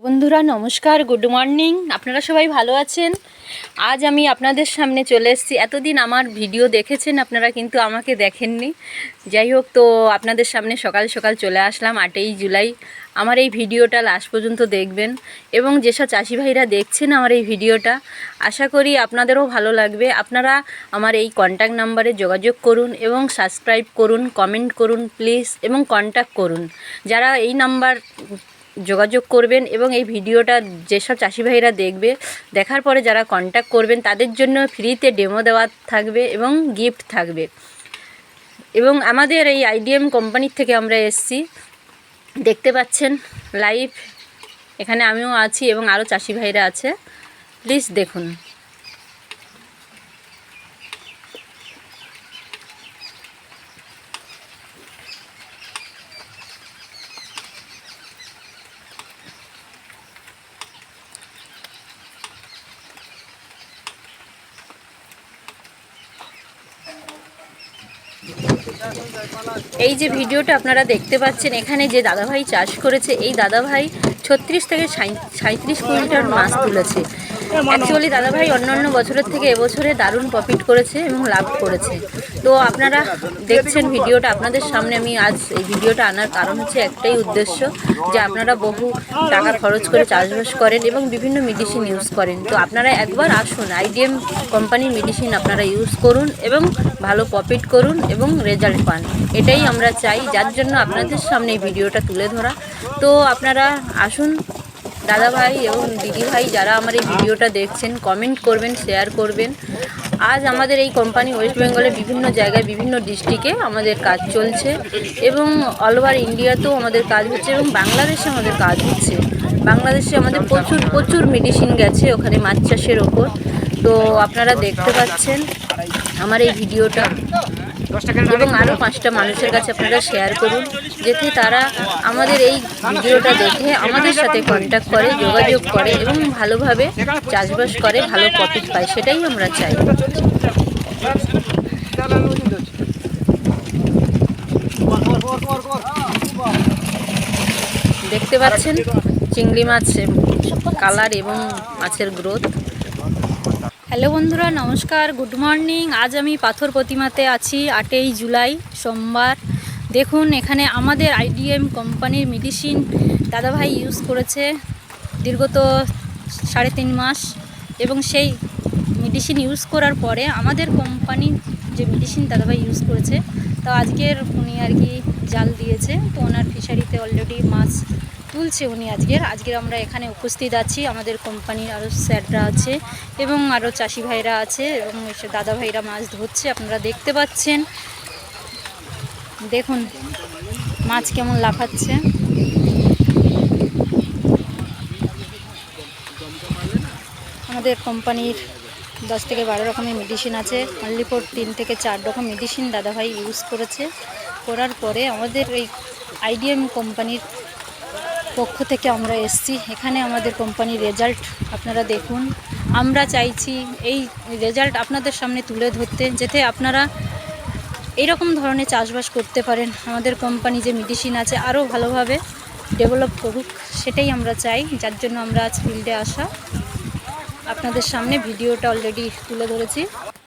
বন্ধুরা নমস্কার, good morning. আপনারা সবাই ভালো আছেন? আজ আমি আপনাদের সামনে চলে এসেছি। এতদিন আমার ভিডিও দেখেছেন আপনারা, কিন্তু আমাকে দেখেননি। যাই হোক, তো আপনাদের সামনে সকাল সকাল চলে আসলাম। 8ই জুলাই আমার এই ভিডিওটা লাস্ট পর্যন্ত দেখবেন, এবং যেসব চাষি ভাইরা দেখছেন আমার এই ভিডিওটা, আশা করি আপনাদেরও ভালো লাগবে। আপনারা আমার এই কন্ট্যাক্ট নাম্বারে যোগাযোগ করুন এবং সাবস্ক্রাইব করুন, কমেন্ট করুন প্লিজ, এবং কন্ট্যাক্ট করুন। যারা এই নাম্বার যোগাযোগ করবেন এবং এই ভিডিওটা যেসব চাষি ভাইরা দেখার পরে যারা কন্ট্যাক্ট করবেন তাদের জন্য ফ্রিতে ডেমো দেওয়া থাকবে এবং গিফট থাকবে। এবং আমাদের এই আইডিএম কোম্পানির থেকে আমরা এসেছি, দেখতে পাচ্ছেন লাইভ। এখানে আমিও আছি এবং আরও চাষি ভাইরা আছে, প্লিজ দেখুন। এই যে ভিডিওটা আপনারা দেখতে পাচ্ছেন, এখানে যে দাদাভাই চাষ করেছে, এই দাদাভাই 36 থেকে 37 কুইন্টাল মাছ তুলেছে। অ্যাকচুয়ালি দাদাভাই অন্যান্য বছরের থেকে এবছরে দারুণ প্রফিট করেছে এবং লাভ করেছে। তো আপনারা দেখছেন ভিডিওটা, আপনাদের সামনে আমি আজ এই ভিডিওটা আনার কারণ হচ্ছে একটাই উদ্দেশ্য, যে আপনারা বহু টাকা খরচ করে চাষবাস করেন এবং বিভিন্ন মেডিসিন ইউজ করেন। তো আপনারা একবার আসুন, আইডিএম কোম্পানির মেডিসিন আপনারা ইউজ করুন এবং ভালো প্রফিট করুন এবং রেজাল্ট পান। এটাই আমরা চাই, যার জন্য আপনাদের সামনে এই ভিডিওটা তুলে ধরা। তো আপনারা আসুন দাদাভাই এবং দিদিভাই, যারা আমার এই ভিডিওটা দেখছেন, কমেন্ট করবেন, শেয়ার করবেন। আজ আমাদের এই কোম্পানি ওয়েস্ট বেঙ্গলের বিভিন্ন জায়গায়, বিভিন্ন ডিস্ট্রিক্টে আমাদের কাজ চলছে, এবং অল ওভার ইন্ডিয়াতেও আমাদের কাজ হচ্ছে, এবং বাংলাদেশে আমাদের কাজ হচ্ছে। বাংলাদেশে আমাদের প্রচুর মেডিসিন গেছে ওখানে মাছ চাষের ওপর। তো আপনারা দেখতে পাচ্ছেন আমার এই ভিডিওটা, এবং আরও 5টা মানুষের কাছে আপনারা শেয়ার করুন, যাতে তারা আমাদের এই ভিডিওটা দেখে আমাদের সাথে কন্ট্যাক্ট করে, যোগাযোগ করে এবং ভালোভাবে চাষবাস করে, ভালো প্রফিট পায়। সেটাই আমরা চাই। দেখতে পাচ্ছেন চিংড়ি মাছ কালার এবং মাছের গ্রোথ। হ্যালো বন্ধুরা নমস্কার, গুড মর্নিং। আজ আমি পাথর প্রতিমাতে আছি, 8ই জুলাই সোমবার। দেখুন এখানে আমাদের আইডিএম কোম্পানির মেডিসিন দাদাভাই ইউজ করেছে দীর্ঘত 3.5 মাস, এবং সেই মেডিসিন ইউজ করার পরে আমাদের কোম্পানি যে মেডিসিন দাদাভাই ইউজ করেছে, তো আজকের উনি আর কি জাল দিয়েছে। তো ওনার ফিশারিতে অলরেডি মাছ তুলছে উনি। আজকের আমরা এখানে উপস্থিত আছি, আমাদের কোম্পানির আরও স্যাররা আছে এবং আরও চাষি ভাইরা আছে, এবং দাদা ভাইরা মাছ ধরছে। আপনারা দেখতে পাচ্ছেন, দেখুন মাছ কেমন লাফাচ্ছে। আমাদের কোম্পানির 10 থেকে 12 রকমের মেডিসিন আছে। অনলি ফর 3 থেকে 4 রকম মেডিসিন দাদাভাই ইউজ করেছে। করার পরে আমাদের এই আইডিএম কোম্পানির পক্ষ থেকে আমরা এসেছি এখানে আমাদের কোম্পানির রেজাল্ট আপনারা দেখুন। আমরা চাইছি এই রেজাল্ট আপনাদের সামনে তুলে ধরতে, যাতে আপনারা এইরকম ধরনের চাষবাস করতে পারেন। আমাদের কোম্পানি যে মেডিসিন আছে আরও ভালোভাবে ডেভেলপ করুক, সেটাই আমরা চাই। যার জন্য আমরা আজ ফিল্ডে আসা, আপনাদের সামনে ভিডিওটা অলরেডি তুলে ধরেছি।